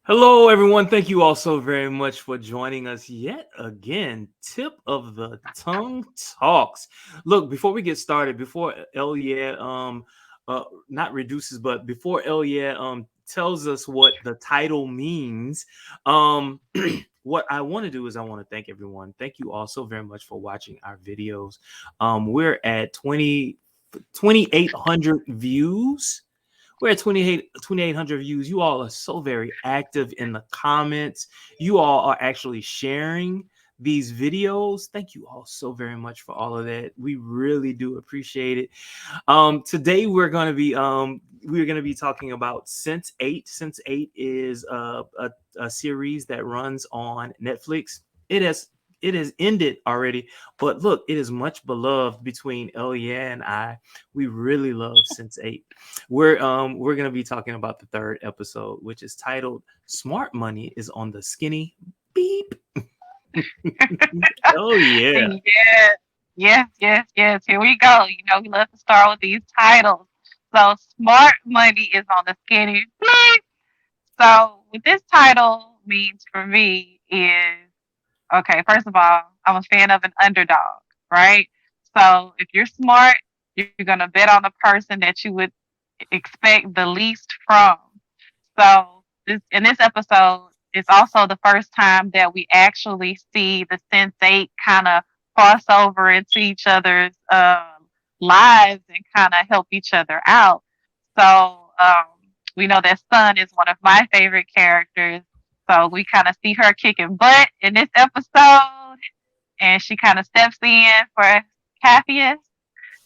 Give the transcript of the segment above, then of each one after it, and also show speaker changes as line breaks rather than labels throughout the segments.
Hello, everyone. Thank you all so very much for joining us yet again. Tip of the tongue talks. Look, before we get started, before Elia not reduces, but before Elia tells us what the title means, um, what I want to do is I want to thank everyone. Thank you all so very much for watching our videos. We're at 2,800 views. We're at 2,800 views. You all are so very active in the comments. You all are actually sharing these videos. Thank you all so very much for all of that. We really do appreciate it. Today we're gonna be talking about Sense8. Sense8 is a series that runs on Netflix. It has it has ended already, but look, it is much beloved between Elia and I. We really love Sense8. We're gonna be talking about the third episode, which is titled "Smart Money is on the Skinny Beep." Oh yeah.
Yes, yes. Here we go. We love to start with these titles. So, smart money is on the skinny. Beep. So, what this title means for me is okay, first of all, I'm a fan of an underdog, right? So, if you're smart, you're going to bet on the person that you would expect the least from. So in this episode, it's also the first time that we actually see the Sense8 kind of cross over into each other's lives and kind of help each other out. So we know that Sun is one of my favorite characters. So we kind of see her kicking butt in this episode, and she kind of steps in for Capheus,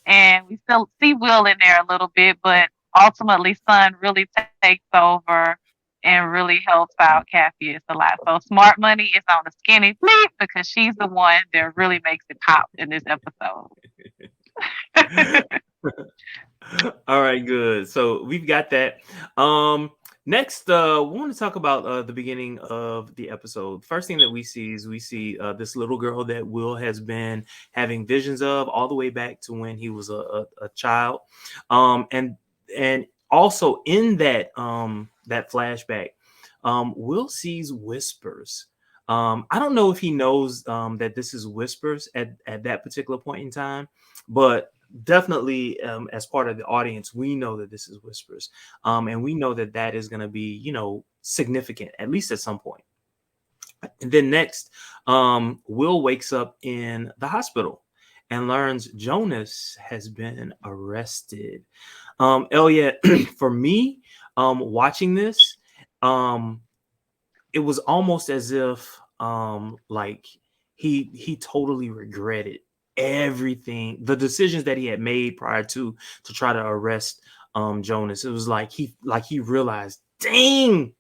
and we still see Will in there a little bit, but ultimately Sun really takes over and really helps out Capheus a lot. So smart money is on the skinny pleat because she's the one that really makes it pop in this episode.
All right, good. So we've got that. Next, we want to talk about the beginning of the episode. First thing that we see is we see this little girl that Will has been having visions of all the way back to when he was a child, and also in that flashback, Will sees whispers. I don't know if he knows that this is whispers at that particular point in time, but definitely as part of the audience we know that this is whispers, and we know that that is going to be significant at least at some point. And then next, Will wakes up in the hospital and learns Jonas has been arrested. Elliot, for me, watching this, um it was almost as if like he totally regretted everything, the decisions that he had made prior to try to arrest Jonas. It was like he realized, dang,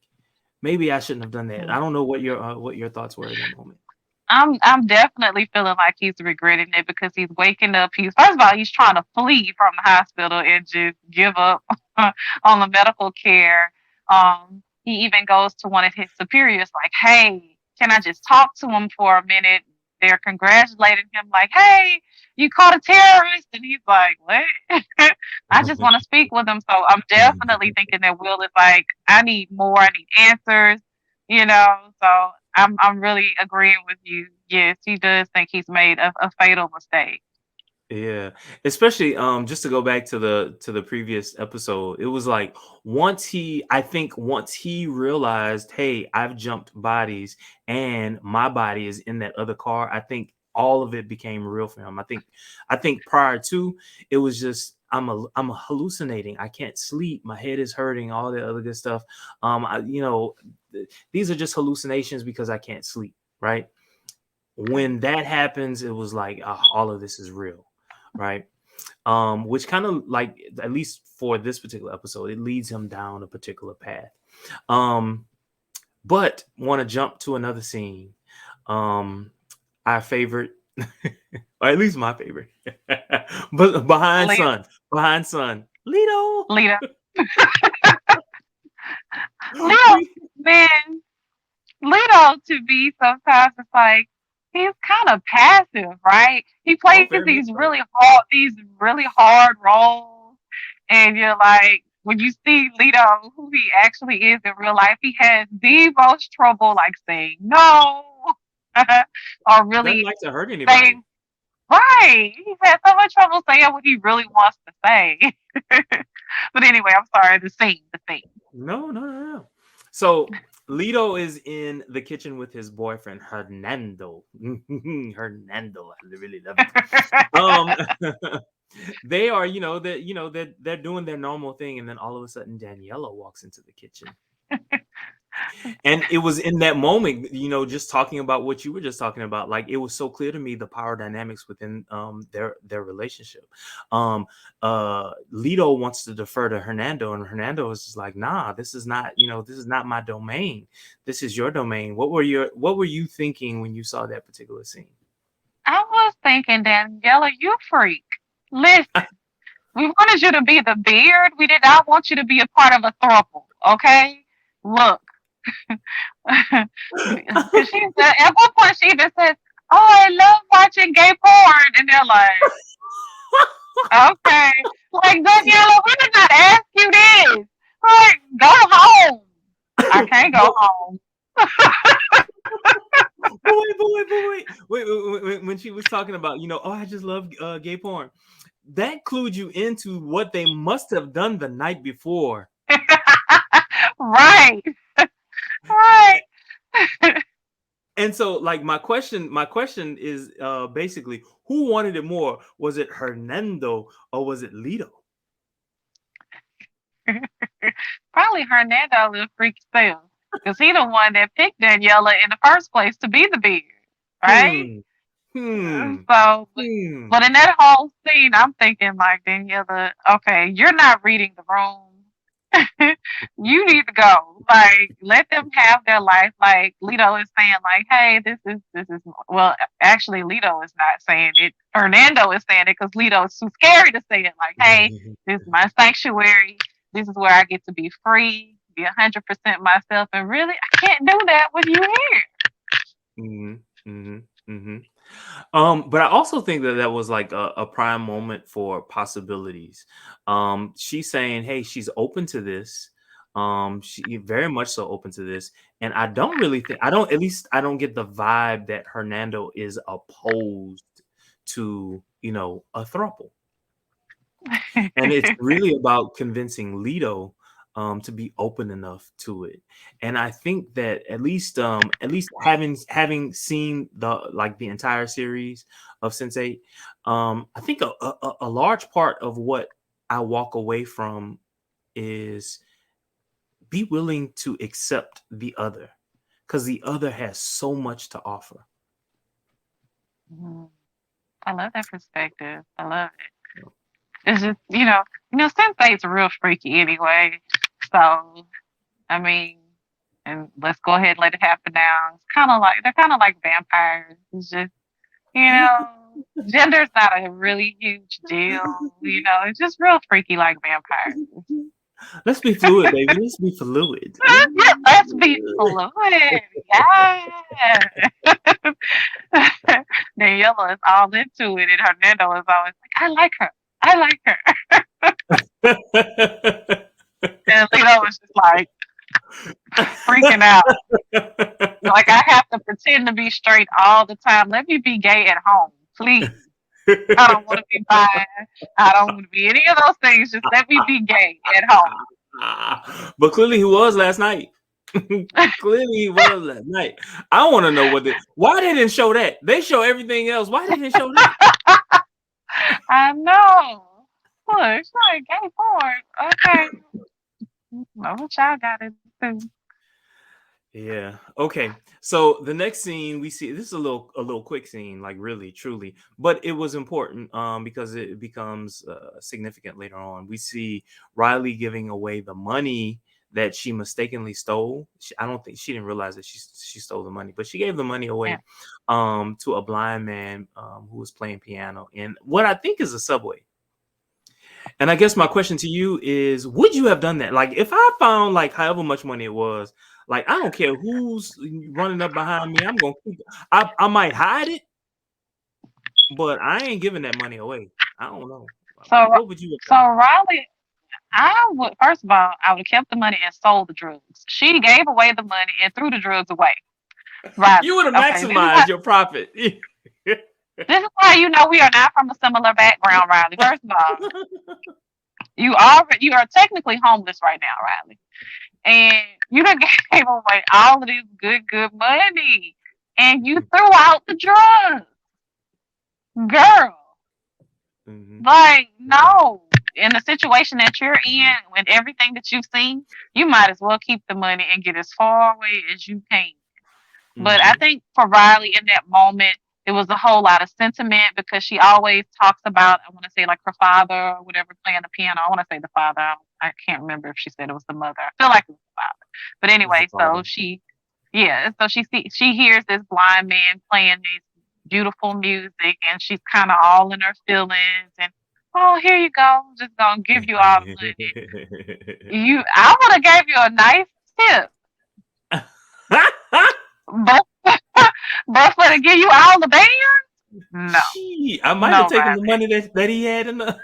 maybe I shouldn't have done that. I don't know what your thoughts were in that moment.
I'm definitely feeling like he's regretting it because he's waking up. He's first of all he's trying to flee from the hospital and just give up on the medical care. He even goes to one of his superiors like, "Hey, can I just talk to him for a minute?" They're congratulating him like, "Hey, you caught a terrorist," and he's like, "What?" I just want to speak with him. So I'm definitely thinking that Will is like, "I need more. I need answers." So I'm really agreeing with you. Yes, he does think he's made a fatal mistake.
Yeah, especially just to go back to the previous episode, it was like once he realized, hey, I've jumped bodies and my body is in that other car, I think all of it became real for him. I think prior to, it was just I'm hallucinating. I can't sleep. My head is hurting. All that other good stuff. These are just hallucinations because I can't sleep. Right. When that happens, it was like, all of this is real, right? Which kind of like, at least for this particular episode, it leads him down a particular path. Um, but want to jump to another scene. Our favorite, or at least my favorite, but
Lito,
behind Sun, Lito.
Lito, Lito, man, Lito to be sometimes it's like he's kind of passive, right? He
Oh,
plays
very much so.
these really hard roles, and you're like, when you see Lito, who he actually is in real life, he has the most trouble like saying no or
Doesn't
really
like to hurt anybody.
saying right. He's had so much trouble saying what he really wants to say. But anyway, I'm sorry. The scene.
No, no, no, no. So Lito is in the kitchen with his boyfriend Hernando. Hernando, I really love it. Um, they are, they're doing their normal thing, and then all of a sudden Daniela walks into the kitchen. And it was in that moment, just talking about what you were just talking about, like it was so clear to me the power dynamics within their relationship. Lito wants to defer to Hernando, and Hernando is just like, nah, this is not my domain. This is your domain. What were you thinking when you saw that particular scene?
I was thinking, Daniela, you freak. Listen, we wanted you to be the beard. We did not want you to be a part of a throuple. Okay, look, because she said at one point she even says, "Oh, I love watching gay porn," and they're like, "Okay, like Daniela, we did not ask you this. Like, go home. I can't go
but,
home."
wait. When she was talking about, oh, I just love gay porn, that clued you into what they must have done the night before.
Right, right.
And so, like, my question is basically, who wanted it more? Was it Hernando or was it Lito?
Probably Hernando little freak self. Because he the one that picked Daniela in the first place to be the beard. Right?
Hmm. Hmm.
So,
Hmm.
but in that whole scene, I'm thinking like Daniela, okay, you're not reading the room. You need to go. Like, let them have their life. Like Lito is saying, like, hey, this is. Well, actually, Lito is not saying it. Fernando is saying it because Lito is too scary to say it. Like, hey, this is my sanctuary. This is where I get to be free, be 100% myself. And really, I can't do that with you here.
Hmm. Hmm. Hmm. But I also think that that was like a prime moment for possibilities. She's saying, "Hey, she's open to this. She very much so open to this." And I don't really think I don't at least I don't get the vibe that Hernando is opposed to a throuple. And it's really about convincing Lito to be open enough to it. And I think that at least having seen the entire series of Sense8, I think a large part of what I walk away from is be willing to accept the other, because the other has so much to offer.
Mhm. I love that perspective. I love it. It's just, Sense8's real freaky anyway. So, I mean, and let's go ahead and let it happen now. It's kind of like, they're kind of like vampires. It's just, you know, gender's not a really huge deal. It's just real freaky like vampires.
Let's be fluid, baby. Let's be fluid.
Yeah, let's be fluid. Yeah. Daniela is all into it, and Hernando is always like, I like her. I like her. And Lito was just like freaking out. Like, I have to pretend to be straight all the time. Let me be gay at home, please. I don't want to be bi. I don't want to be any of those things. Just let me be gay at home.
But clearly he was last night. Clearly he was last night. I want to know why they didn't show that. They show everything else. Why they didn't show that?
I know. Look, it's like gay porn. Okay. Know what y'all got to do.
Yeah. Okay. So the next scene we see, this is a little quick scene, like really, truly, but it was important because it becomes significant later on. We see Riley giving away the money that she mistakenly stole. I don't think she didn't realize that she stole the money, but she gave the money
Yeah.
away to a blind man who was playing piano in what I think is a subway. And I guess my question to you is, would you have done that? Like, if I found like however much money it was, like I don't care who's running up behind me, I'm gonna keep it. I might hide it, but I ain't giving that money away. I don't know.
So,
What would you have
so
done?
Riley, I would first of all, I would have kept the money and sold the drugs. She gave away the money and threw the drugs away.
You
Riley.
would have
Okay,
maximized your profit.
this is why you know we are not from a similar background, Riley. First of all, you are technically homeless right now, Riley. And you done gave away all of this good money. And you threw out the drugs. Girl.
Mhm.
Like,
Okay.
no. In the situation that you're in,
Mhm.
with everything that you've seen, you might as well keep the money and get as far away as you can. But I
Mhm.
think for Riley in that moment, it was a whole lot of sentiment because she always talks about, I want to say like her father or whatever playing the piano. I want to say the father. I can't remember if she said it was the mother. I feel like it was the father. But
It's the
anyway, so
father.
yeah, so she hears this blind man playing this beautiful music and she's kind of all in her feelings and oh, here you go. I'm just gonna give you all the money. I would have gave you a nice tip, but but for to give you all the band, no,
Gee, I might have
no,
taken the
Riley.
money that he had in the.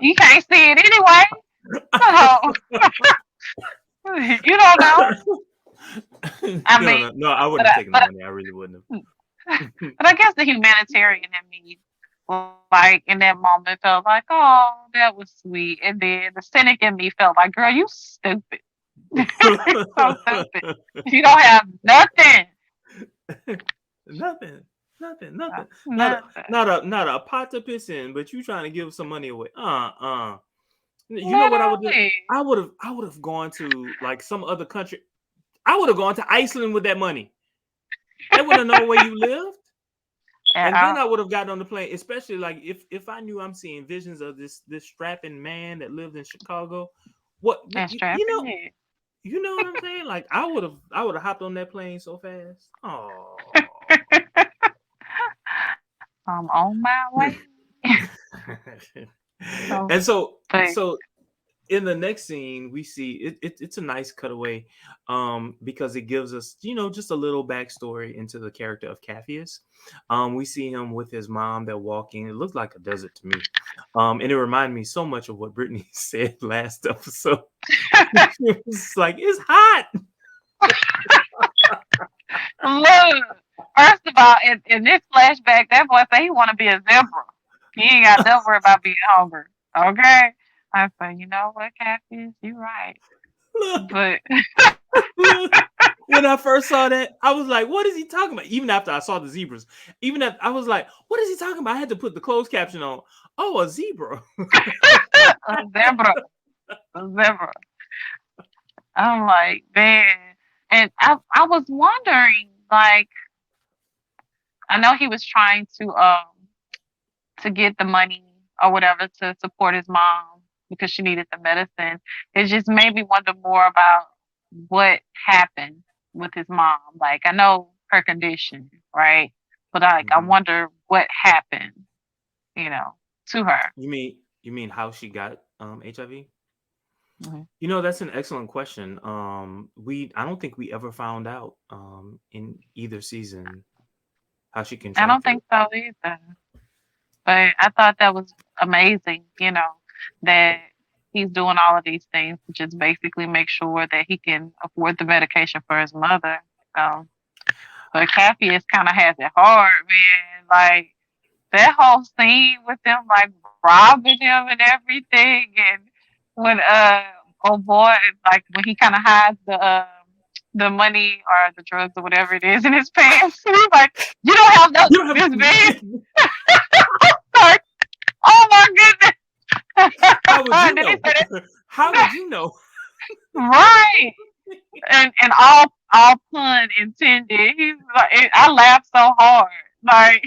You can't see it anyway, so you don't know. I
No,
mean,
no, no. I
but
wouldn't
I,
have taken the
but
money. I really wouldn't
but I guess the humanitarian in me, like in that moment, felt like, oh, that was sweet, and then the cynic in me felt like, girl, you stupid, so stupid.
have.
You don't have nothing,
Nothing, nothing, nothing.
nothing,
Not a pot to piss in, but you trying to give some money away. You know what I would do?
literally.
I would have gone to like some other country. I would have gone to Iceland with that money. They wouldn't know where you lived.
At
And then I
all.
would have gotten on the plane, especially like if I knew I'm seeing visions of this strapping man that lived in Chicago. What
And strapping it.
you know what I'm saying? Like I would have hopped on that plane so fast. Oh.
I'm on my way. So,
And
but
so in the next scene we see it's a nice cutaway because it gives us just a little backstory into the character of Capheus. We see him with his mom. They're walking. It looked like a desert to me, and it reminded me so much of what Brittany said last episode. It was like it's hot.
look, first of all, in this flashback, that boy say he want to be a zebra. He ain't got to worry about being hungry. Okay. I say, you know what, Captain? You right.
Look,
But
look. When I first saw that, I was like, "What is he talking about?" Even after I saw the zebras, even after I was like, "What is he talking about?" I had to put the closed caption on. Oh, a zebra.
a zebra, a zebra. I'm like, man. And I was wondering, like, I know he was trying to get the money or whatever to support his mom because she needed the medicine. It just made me wonder more about what happened with his mom. Like I know her condition, right? But like I
Mhm.
wonder what happened, you know, to her.
You mean how she got HIV?
Mhm.
That's an excellent question. We I don't think we ever found out in either season how she
I don't
contracted
think
it.
so either. But I thought that was amazing, that he's doing all of these things to just basically make sure that he can afford the medication for his mother. So, but Capheus kind of has it hard, man. Like that whole scene with them like robbing him and everything, and when oh boy, like when he kind of hides the money or the drugs or whatever it is in his pants, he's like, "You don't have no
You don't
this big."
have-
Like, oh my goodness!
how would you
Then he
know?
said,
How would you know?
"Right," and all pun intended. He's like, I laughed so hard, like,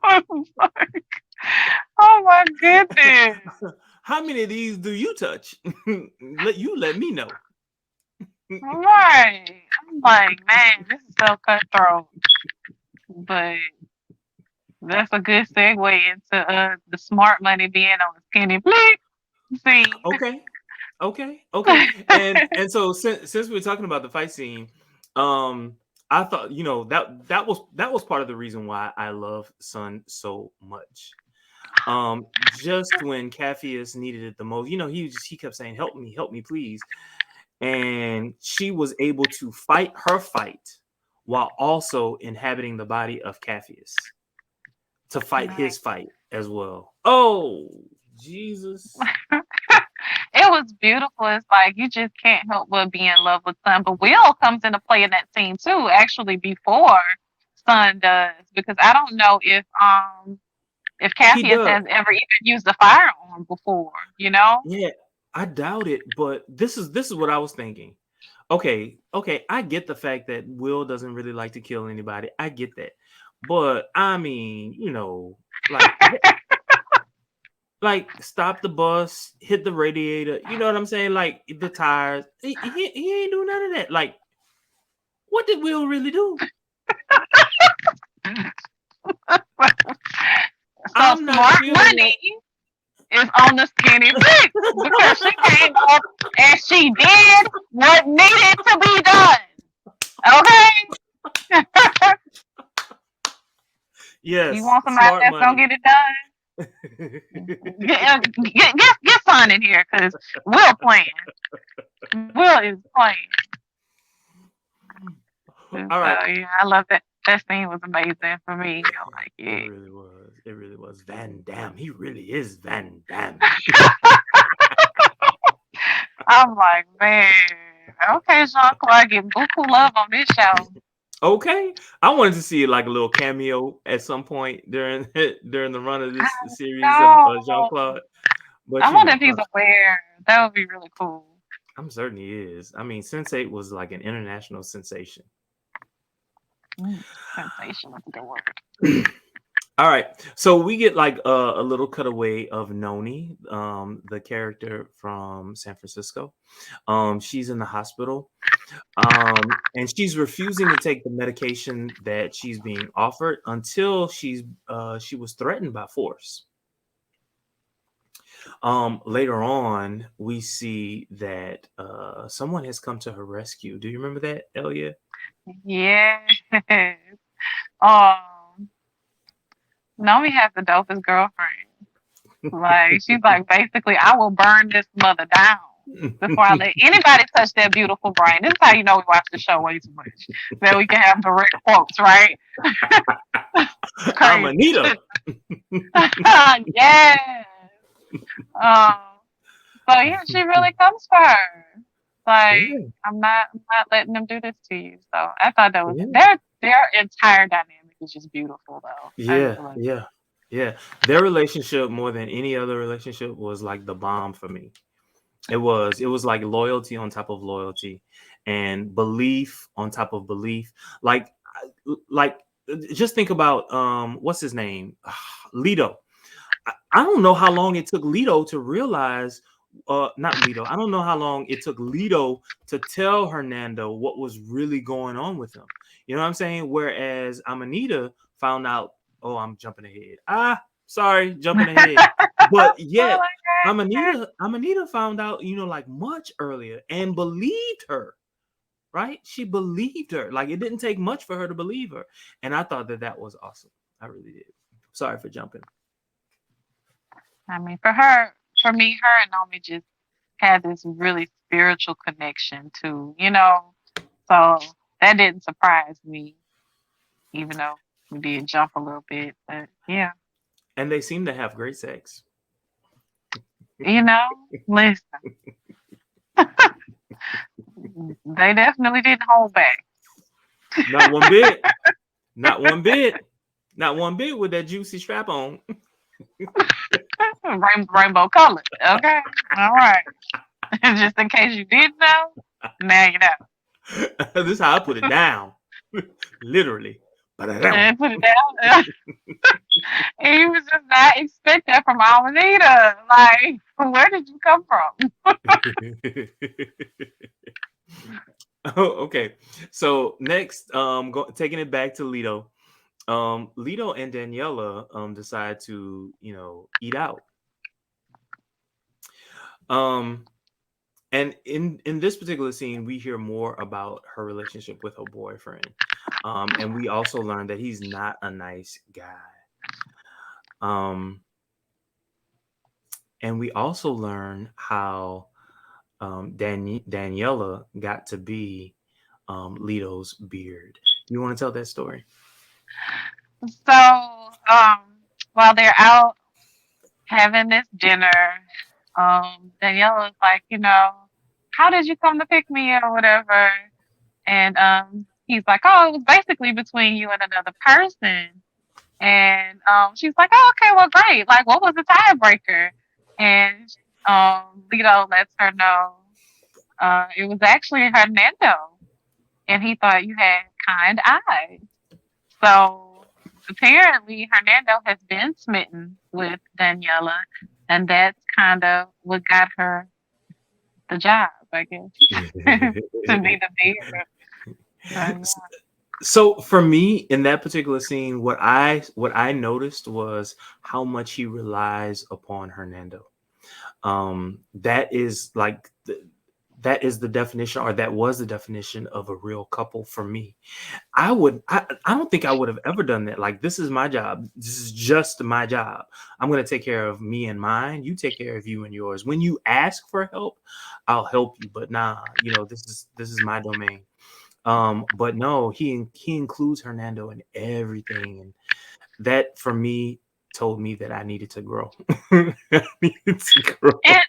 I was like, oh my goodness.
How many of these do you touch? Let me know.
Right. I'm like, man, this is so cutthroat. But that's a good segue into the smart money being on the skinny please scene.
Okay. Okay. Okay. And so since we're talking about the fight scene, um I thought, that was part of the reason why I love Sun so much. Just when Capheus needed it the most, he kept saying, help me, please." And she was able to fight her fight while also inhabiting the body of Capheus to fight
Right.
his fight as well. Oh, Jesus.
It was beautiful. It's like you just can't help but be in love with Sun. But Will comes into play in that scene too, actually before Sun does, because I don't know if
He
Capheus
does.
has ever even used a firearm before. You know?
Yeah, I doubt it, but this is what I was thinking. Okay, okay, I get the fact that Will doesn't really like to kill anybody. I get that. But I mean, like stop the bus, hit the radiator, you know what I'm saying? Like the tires. He ain't do none of that. Like, what did Will really do?
So
I'm not
smart
feeling like
money is on the skinny bitch because she came up and she did what needed to be done. Okay? You
yes,
want somebody
smart
that's gonna
money.
get it done? Get Son in here because Will playing. Will is playing. So
All right.
yeah, I love that. That scene was amazing for me. I like
It
it.
really was. It really was. Van Damme. He really is Van Damme.
I'm like, man, okay, Jean Claude getting buku love on this show.
Okay. I wanted to see like a little cameo at some point during during the run of this series of Jean
No,
Claude. But
I wonder if he's aware. That would be really cool.
I'm certain he is. I mean, Sense8 was like an international sensation.
Mm, sensation is a good word.
All right, so we get like a little cutaway of Noni, the character from San Francisco. She's in the hospital, and she's refusing to take the medication that she's being offered until she was threatened by force. Later on, we see that someone has come to her rescue. Do you remember that, Elia?
Yeah. Um, Nomi has the dopest girlfriend. Like she's like basically, I will burn this mother down before I let anybody touch that beautiful brain. This is how you know we watch the show way too much. That we can have direct quotes, right? It's
I'm
crazy.
Anita.
Yeah. Um. So yeah, she really comes for her. Like
Yeah,
I'm not letting them do this to you. So I thought that was
yeah,
their entire dynamic is just beautiful though. I really
yeah,
love it.
yeah, yeah. Their relationship, more than any other relationship, was like the bomb for me. It was like loyalty on top of loyalty, and belief on top of belief. Like, like just think about what's his name, Lito. I don't know how long it took Lito to realize, not Lito. I don't know how long it took Lito to tell Hernando what was really going on with him. You know what I'm saying? Whereas Amanita found out, oh, I'm jumping ahead. Sorry, jumping ahead. But
Oh
yet,
my god.
Amanita found out, like much earlier and believed her, right? She believed her. Like it didn't take much for her to believe her. And I thought that that was awesome. I really did. Sorry for jumping.
I mean, for me, her and Nomi just had this really spiritual connection too, you know? So that didn't surprise me, even though we did jump a little bit. But yeah,
And they seem to have great sex.
you know, listen, they definitely didn't hold back.
Not one bit. Not one bit. Not one bit with that juicy strap on.
Rainbow colored. Okay. All right. Just in case you didn't know, now you know.
This is how I put it down. Literally. Ba-da-dum.
And put it down. And he was just not expect that from Amanita. Like, where did you come from?
Oh, okay. So next, taking it back to Lito. Lito and Daniela decide to, eat out. Um, and in this particular scene, we hear more about her relationship with her boyfriend. And we also learned that he's not a nice guy. Um, and we also learn how Daniela got to be Lito's beard. You want to tell that story?
So, while they're out having this dinner, Danielle was like, how did you come to pick me or whatever? And he's like, oh, it was basically between you and another person. And she's like, oh, okay, well, great. Like, what was the tiebreaker? And Lito lets her know it was actually Hernando, and he thought you had kind eyes. So apparently, Hernando has been smitten with Daniela, and that's kind of what got her the job, I guess, to be the beard. So,
So for me in that particular scene, what I noticed was how much he relies upon Hernando. That is like that is the definition, or that was the definition of a real couple for me. I don't think I would have ever done that. Like, this is my job. This is just my job. I'm going to take care of me and mine. You take care of you and yours. When you ask for help, I'll help you. But nah, this is my domain. But no, he includes Hernando in everything, and that for me told me that I needed to grow. I needed to grow.
and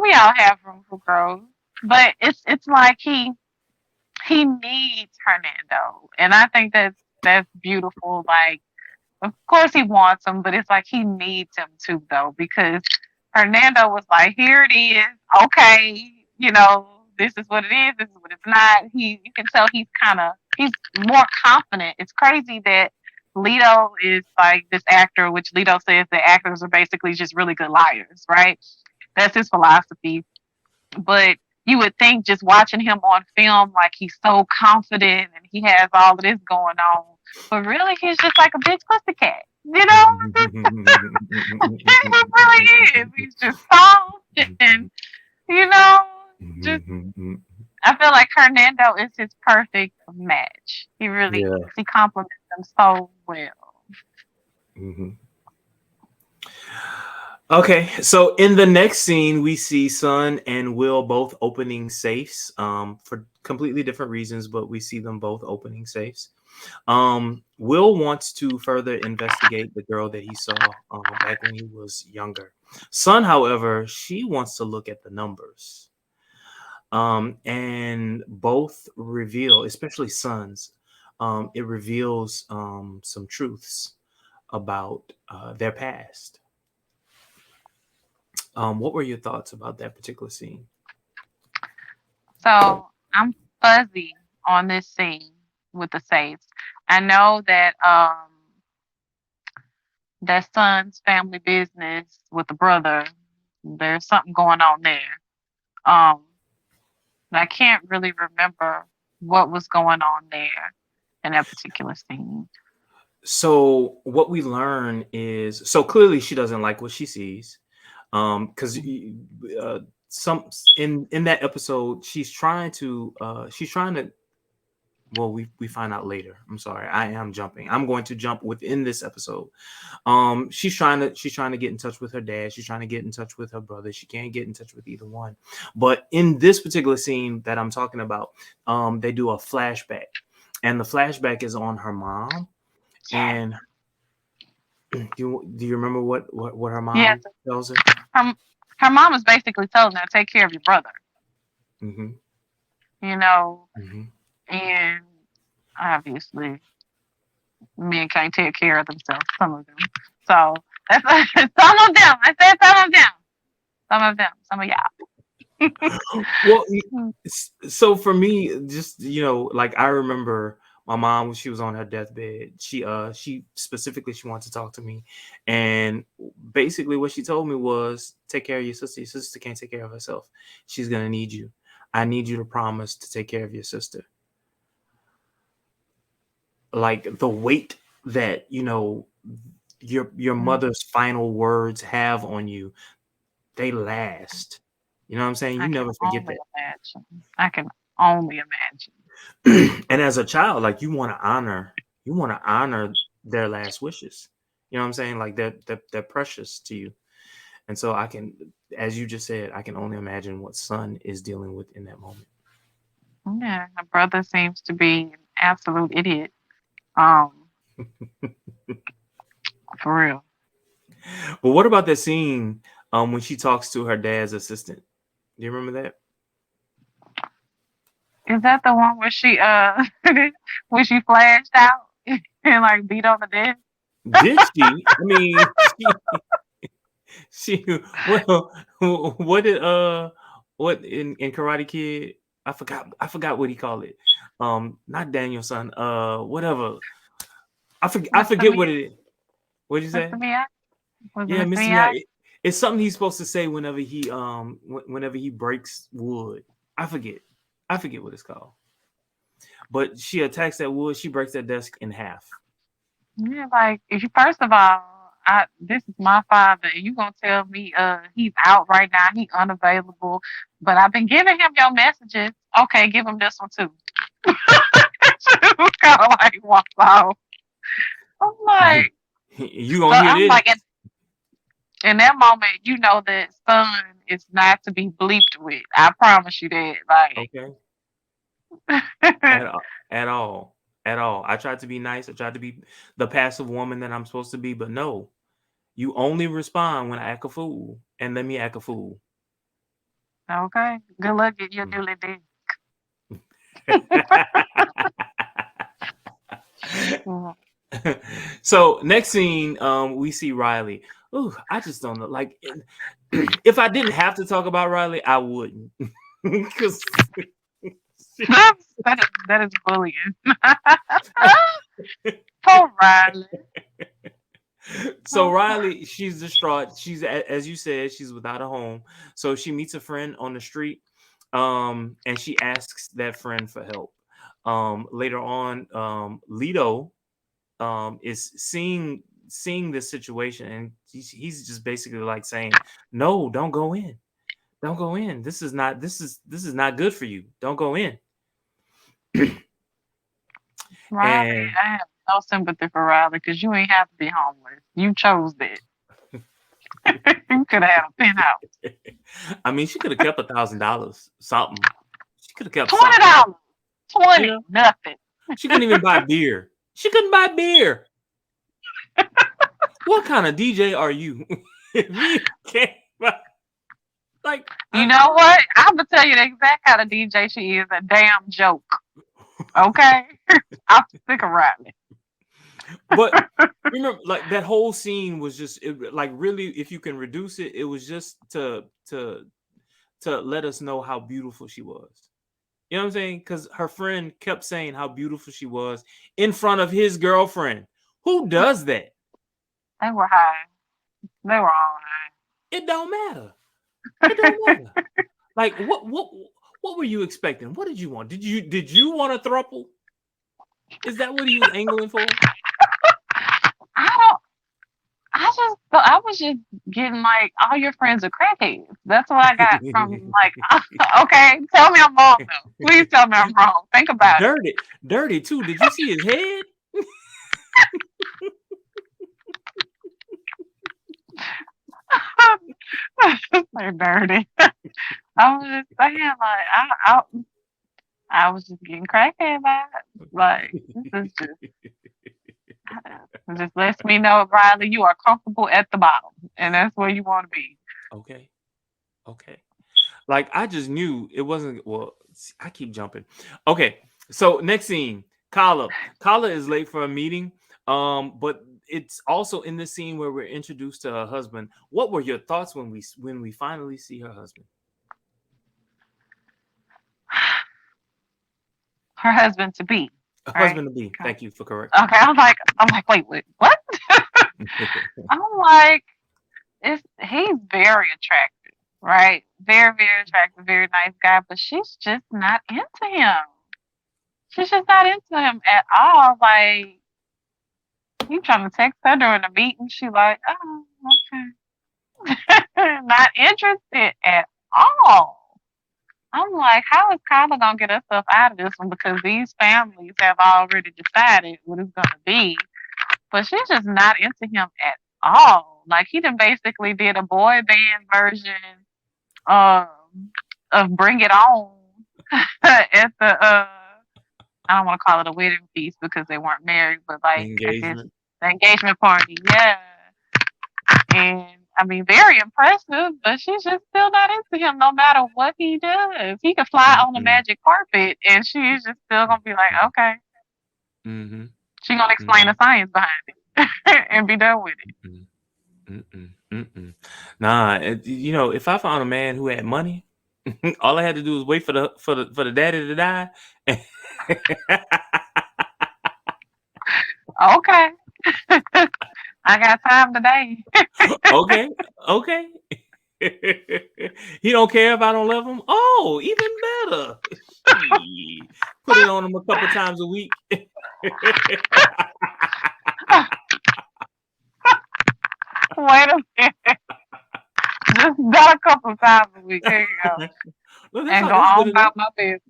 we all have room for growth, but it's like he needs Hernando, and I think that's beautiful. Like, of course he wants him, but it's like he needs him too, though, because Hernando was like, "Here it is, okay, this is what it is, this is what it's not." You can tell he's more confident. It's crazy that Lito is like this actor, which Lito says that actors are basically just really good liars, right? That's his philosophy. But you would think just watching him on film, like he's so confident and he has all of this going on. But really, he's just like a big pussycat. He really is. He's just soft and, you know, just, I feel like Hernando is his perfect match. He really
Yeah.
is. He complements them so well.
Mhm. Okay, so in the next scene, we see Sun and Will both opening safes, for completely different reasons, but we see them both opening safes. Will wants to further investigate the girl that he saw back when he was younger. Sun, however, she wants to look at the numbers. And both reveal, especially Sun's, it reveals some truths about their past. What were your thoughts about that particular scene?
So I'm fuzzy on this scene with the safes. I know that son's family business with the brother. There's something going on there. Um, I can't really remember what was going on there in that particular scene.
So what we learn is, so clearly she doesn't like what she sees. Because uh, some in that episode, she's trying to, well, we find out later. I'm sorry, I am jumping. I'm going to jump within this episode. She's trying to get in touch with her dad. She's trying to get in touch with her brother. She can't get in touch with either one. But in this particular scene that I'm talking about, they do a flashback, and the flashback is on her mom. And do you remember what her
Yes,
mom tells her?
her her mom was basically telling her, take care of your brother,
Hmm.
you know,
Hmm.
and obviously men can't take care of themselves, some of them. So that's some of them. I said some of them. Some of them. Some of y'all.
Well, so for me, just like, I remember my mom when she was on her deathbed. She specifically, she wanted to talk to me, and basically what she told me was, take care of your sister. Your sister can't take care of herself. She's gonna need you. I need you to promise to take care of your sister. Like, the weight that your mother's final words have on you, they last. You know what I'm saying?
I
You
can
never forget
only
that.
imagine. I can only imagine.
And as a child, like you want to honor their last wishes. You know what I'm saying? Like they're precious to you. And so I can, as you just said, I can only imagine what son is dealing with in that moment.
Yeah, my brother seems to be an absolute idiot. Um, for real.
But what about that scene when she talks to her dad's assistant? Do you remember that?
Is that the one where she when she flashed out and like beat on the desk?
Did she? I mean, she well, what did what in Karate Kid? I forgot what he called it. Not Danielson. Whatever. I
Mr.
forget what
Miyagi?
it is. What'd you
Mr.
say?
Miyagi? Was it
Yeah,
Mr.
Mr.
Miyagi?
Miyagi. It's something he's supposed to say whenever he breaks wood. I forget. I forget what it's called. But she attacks that wood. She breaks that desk in half.
Yeah, like if you first of all, this is my father, and you gonna tell me he's out right now, he unavailable, but I've been giving him your messages. Okay, give him this one too. Kind of like walk out. I'm like,
You
so
gonna hear
I'm
this?
like, in that moment, you know that son is not to be bleeped with. I promise you that. Like,
Okay. At all. At all. I tried to be nice. I tried to be the passive woman that I'm supposed to be, but no. You only respond when I act a fool, and let me act a fool.
okay, good luck getting your newly did.
So next scene, we see Riley. Ooh, I just don't know. Like, if I didn't have to talk about Riley, I wouldn't, because
That is bullying. Poor Riley.
so Riley, she's distraught. She's as you said, she's without a home. So she meets a friend on the street, and she asks that friend for help. Later on, Lito is seeing this situation, and he's just basically like saying, "No, don't go in. Don't go in. This is not good for you. Don't go in."
Riley,
And
I have no sympathy for Riley because you ain't have to be homeless. You chose that. You could have had a penthouse.
I mean, she could have kept $1,000, something. She could have kept something.
$20.
You
20.
know,
Nothing.
she couldn't even buy beer. She couldn't buy beer. What kind of DJ are you? If you can't buy, like,
You know what? I'm gonna tell you the exact kind of DJ she is. A damn joke. Okay? I'm sick of Riley.
but remember, like that whole scene was just like really, if you can reduce it, it was just to let us know how beautiful she was. You know what I'm saying? Because her friend kept saying how beautiful she was in front of his girlfriend. Who does that?
They were high. They were all high.
It don't matter. It don't matter. Like what were you expecting? What did you want? Did you want a throuple? Is that what he was angling for?
I don't. I was just getting like all your friends are crackheads. That's what I got from like. Okay, tell me I'm wrong though. Please tell me I'm wrong. Think about it.
Dirty, dirty too. Did you see his head?
They're dirty. I was just saying like I was just getting crackhead vibes. Like this is just lets me know, Riley, you are comfortable at the bottom, and that's where you want to be.
Okay, okay. Like I just knew it wasn't. Well, I keep jumping. Okay, so next scene, Kala. Kala is late for a meeting. But it's also in the scene where we're introduced to her husband. What were your thoughts when we finally see her husband?
Her husband to be, right?
Husband to be.
Okay.
Thank you for correcting
Okay.
me.
I'm like, wait, what? I'm like, he's very attractive, right? Very, very attractive, very nice guy, but she's just not into him. She's just not into him at all. Like, you trying to text her during the meeting, she like, oh, okay. Not interested at all. I'm like, how is Kyla gonna get herself out of this one? Because these families have already decided what it's gonna be. But she's just not into him at all. Like he done basically did a boy band version um of Bring It On at the I don't want to call it a wedding feast because they weren't married, but like at this
Engagement.
the engagement party, yeah. And I mean, very impressive, but she's just still not into him no matter what he does. He could fly on the
Mm-mm.
magic carpet and she's just still gonna be like, okay.
Mm-hmm.
She's gonna explain
Mm-hmm.
the science behind it and be done with it.
Mm-mm. Mm-mm. Mm-mm. Nah, if I found a man who had money, all I had to do was wait for the daddy to die.
Okay. I got time today.
Okay, okay. He don't care if I don't love him. Oh, even better. Shit. Put it on him a couple times a week.
Wait a minute. Just not a couple times a week. There you go.
Look,
And go
that's good
on
enough.
about my business.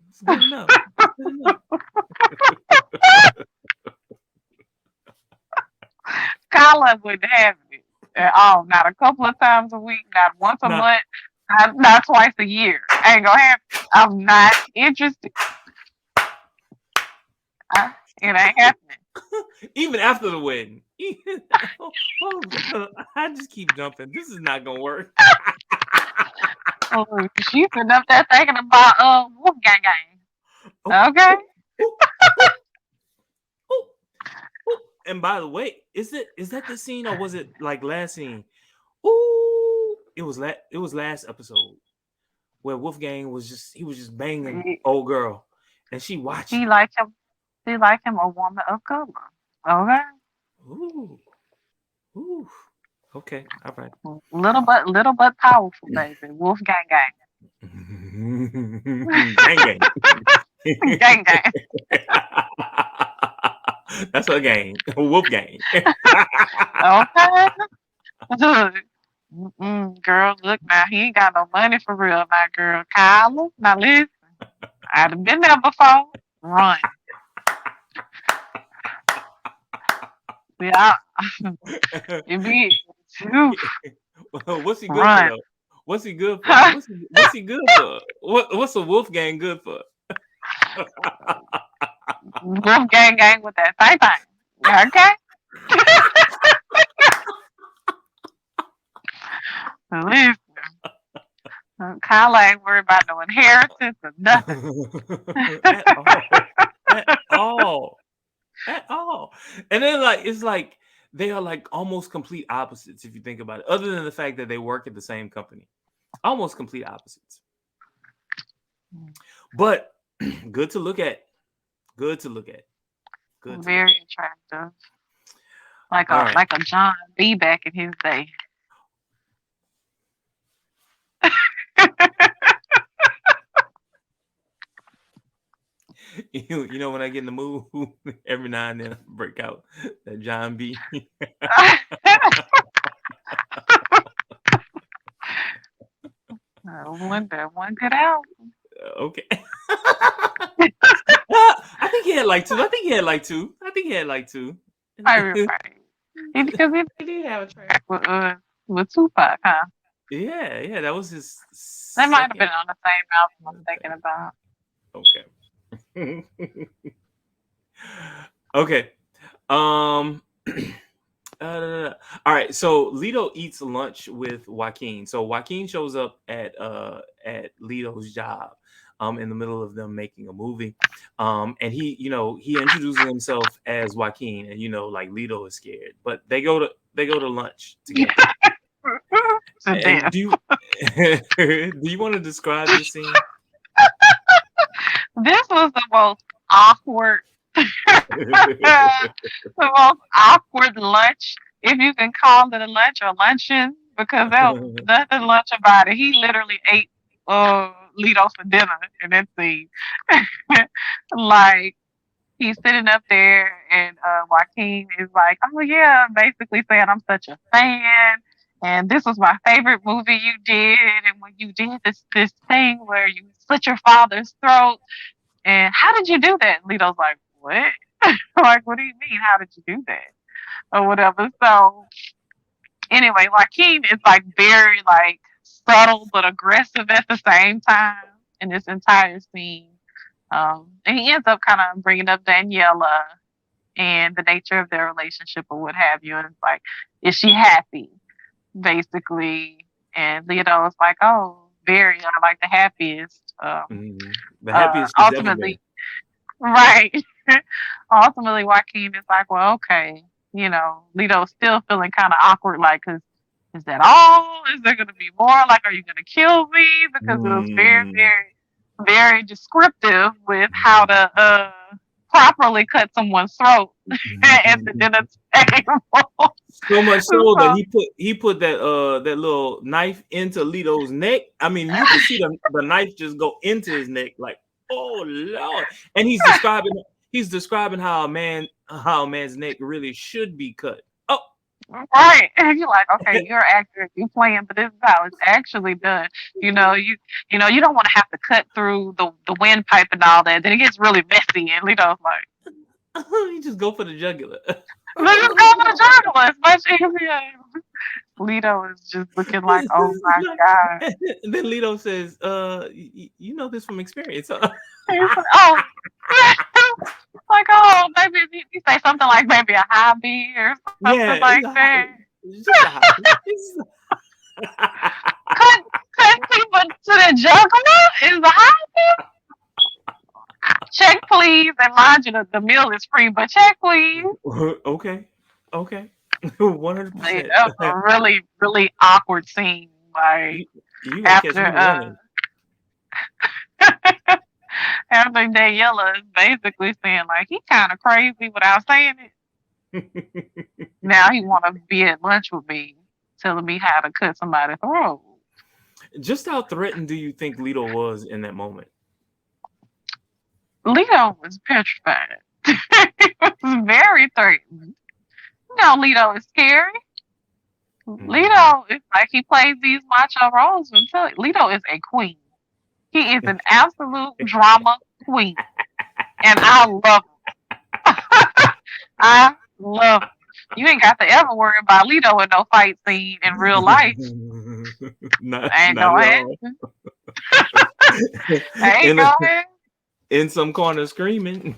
It's good enough. It's good enough.
Kyla wouldn't have it at all. Not a couple of times a week, not once a
Nah,
month, not twice a year. I ain't gonna have it. I'm not interested. It ain't happening.
even after the wedding. I just keep jumping. This is not gonna work.
Oh, she's sitting up there thinking about Wolfgang
Oh,
gang. Okay.
oh, oh, oh, oh. And by the way, is that the scene or was it like last scene? Ooh, it was last episode where Wolfgang was just banging old girl, and she
He
watching.
like him. He like him a woman of color. Okay.
Ooh, ooh. Okay, all right.
Little but powerful, baby. Wolfgang
Gang gang.
gang. Gang
That's her gang. Wolf gang.
Okay. Girl, look now, he ain't got no money for real now, girl. Kyla, now listen, I'd have been there before. Run. Yeah, it be, oof,
What's he good for
run.
though? What's he good for? What's he good for? What's a wolf gang good for?
Wolf gang with that thing thing. Okay? Listen, Kyla ain't worried about no inheritance or nothing.
At all. At all. At all. And then it's like they are like almost complete opposites if you think about it. Other than the fact that they work at the same company. Almost complete opposites. But good to look at. Good to look at. Good to look
Very
at.
attractive.
All right.
Like a John B back in his day.
When I get in the mood, every now and then I break out that John B.
One good album.
Okay. I think he had like two. I think he had like two. I think he had like two.
Right. Because he did have a track with Tupac, huh?
Yeah, that was his
They might have
second.
been on the same album I'm thinking about.
Okay. Okay. Um. All right. So Lito eats lunch with Joaquin. So Joaquin shows up at Lito's job, in the middle of them making a movie, and he introduces himself as Joaquin, and like Lito is scared, but they go to lunch together.
So
And
damn.
do you want to describe this scene?
This was the most awkward, the most awkward lunch, if you can call it a lunch or luncheon, because there was nothing lunch about it. He literally ate Litos for dinner in that scene. Like he's sitting up there, and Joaquin is like, "Oh yeah," basically saying, "I'm such a fan." And this was my favorite movie you did. And when you did this thing where you slit your father's throat, and how did you do that? Lito's like, what? Like, what do you mean? How did you do that? Or whatever. So anyway, Joaquin is like very like subtle but aggressive at the same time in this entire scene. And he ends up kind of bringing up Daniela and the nature of their relationship or what have you. And it's like, is she happy? Basically. And Lito is like, oh, very, I like the happiest.
The happiest she's ever been.
Ultimately, right. Ultimately, Joaquin is like, well, okay. You know, Lito's still feeling kind of awkward, like, because is that all? Is there going to be more? Like, are you going to kill me? Because it was very,
Mm.
very, very descriptive with how to properly cut someone's throat at the dinner table.
So much so that
So,
he put that little knife into Lito's neck. I mean, you could see the knife just go into his neck, like, oh Lord. And he's describing how a man's neck really should be cut. Oh,
right. And you're like, okay, you're accurate, you playing, but this is how it's actually done. You know, you don't want to have to cut through the windpipe and all that. Then it gets really messy and Lito's like,
you just go for the jugular.
let's just go for the juggler. It's much easier. Lito is just looking like, oh my God.
And then Lito says, you know this from experience, huh?
He's like, oh, like, oh, maybe you say something like maybe a hobby or something
Yeah,
like that.
it's just a hobby.
Cut people to the juggler is a hobby. Check, please. And mind you, the meal is free, but check, please.
Okay, 100%.
That was a really, really awkward scene. Like,
You gonna catch
after
me running.
after Daniela is basically saying like he kind of crazy without saying it. Now he want to be at lunch with me, telling me how to cut somebody's throat.
Just how threatened do you think Lito was in that moment?
Lito was petrified. He was very threatened. You know, Lito is scary.
Mhm.
Lito is like he plays these macho roles until Lito is a queen. He is an absolute drama queen, and I love him. I love him. You ain't got to ever worry about Lito in no fight scene in real life. Ain't
Not
gonna
at all.
happen. Ain't
in a,
gonna happen.
in some corner screaming.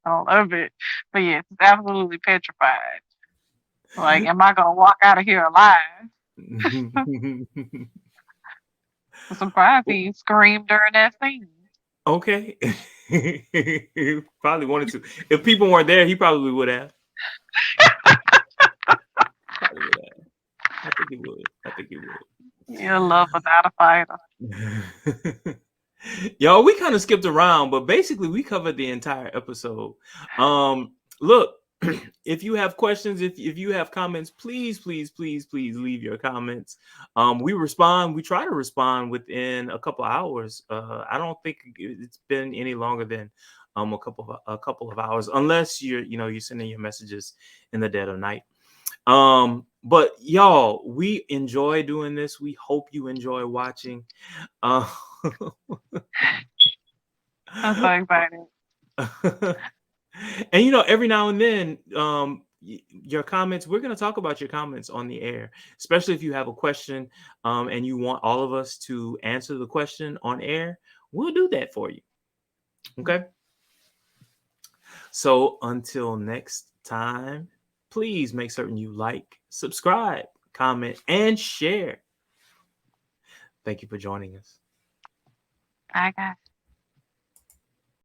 I love it. But yes, it's absolutely petrified. Like, am I gonna walk out of here alive? I'm surprised he screamed during that scene.
Okay. Probably wanted to. If people weren't there, he probably would have. Probably would have. I think he would. I think he would.
You love without a fighter.
Y'all, we kind of skipped around, but basically we covered the entire episode. Look, if you have questions, if you have comments, please leave your comments. We try to respond within a couple hours. I don't think it's been any longer than a couple of hours, unless you're sending your messages in the dead of night. But y'all, we enjoy doing this. We hope you enjoy watching. Uh,
I'm so excited.
and every now and then, your comments, we're going to talk about your comments on the air, especially if you have a question, and you want all of us to answer the question on air. We'll do that for you. Okay. So until next time, please make certain you like, subscribe, comment, and share. Thank you for joining us.
I got